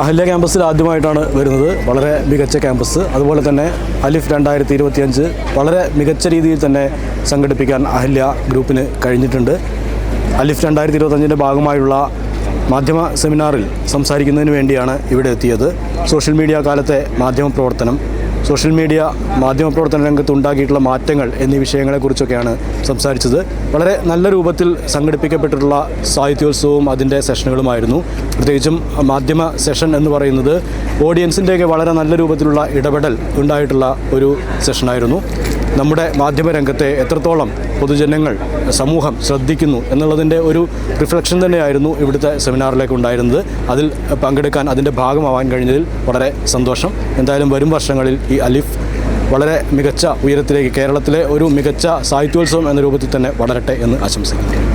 അഹല്യ ക്യാമ്പസിൽ ആദ്യമായിട്ടാണ് വരുന്നത്. വളരെ മികച്ച ക്യാമ്പസ്. അതുപോലെ തന്നെ അലിഫ് 2025 വളരെ മികച്ച രീതിയിൽ തന്നെ സംഘടിപ്പിക്കാൻ അഹല്യ ഗ്രൂപ്പിന് കഴിഞ്ഞിട്ടുണ്ട്. അലിഫ് 2025 ഭാഗമായുള്ള മാധ്യമ സെമിനാറിൽ സംസാരിക്കുന്നതിന് വേണ്ടിയാണ് ഇവിടെ എത്തിയത്. സോഷ്യൽ മീഡിയ കാലത്തെ മാധ്യമപ്രവർത്തനം, മാധ്യമപ്രവർത്തന രംഗത്ത് ഉണ്ടാക്കിയിട്ടുള്ള മാറ്റങ്ങൾ എന്നീ വിഷയങ്ങളെക്കുറിച്ചൊക്കെയാണ് സംസാരിച്ചത്. വളരെ നല്ല രൂപത്തിൽ സംഘടിപ്പിക്കപ്പെട്ടിട്ടുള്ള സാഹിത്യോത്സവവും അതിൻ്റെ സെഷനുകളുമായിരുന്നു. പ്രത്യേകിച്ചും മാധ്യമ സെഷൻ എന്ന് പറയുന്നത് ഓഡിയൻസിൻ്റെയൊക്കെ വളരെ നല്ല രൂപത്തിലുള്ള ഇടപെടൽ ഉണ്ടായിട്ടുള്ള ഒരു സെഷനായിരുന്നു. നമ്മുടെ മാധ്യമരംഗത്തെ എത്രത്തോളം പൊതുജനങ്ങൾ, സമൂഹം ശ്രദ്ധിക്കുന്നു എന്നുള്ളതിൻ്റെ ഒരു റിഫ്ലക്ഷൻ തന്നെയായിരുന്നു ഇവിടുത്തെ സെമിനാറിലേക്ക് ഉണ്ടായിരുന്നത്. അതിൽ പങ്കെടുക്കാൻ, അതിൻ്റെ ഭാഗമാവാൻ കഴിഞ്ഞതിൽ വളരെ സന്തോഷം. എന്തായാലും വരും വർഷങ്ങളിൽ ഈ അലിഫ് വളരെ മികച്ച ഉയരത്തിലേക്ക്, കേരളത്തിലെ ഒരു മികച്ച സാഹിത്യോത്സവം എന്ന രൂപത്തിൽ തന്നെ വളരട്ടെ എന്ന് ആശംസിക്കുന്നു.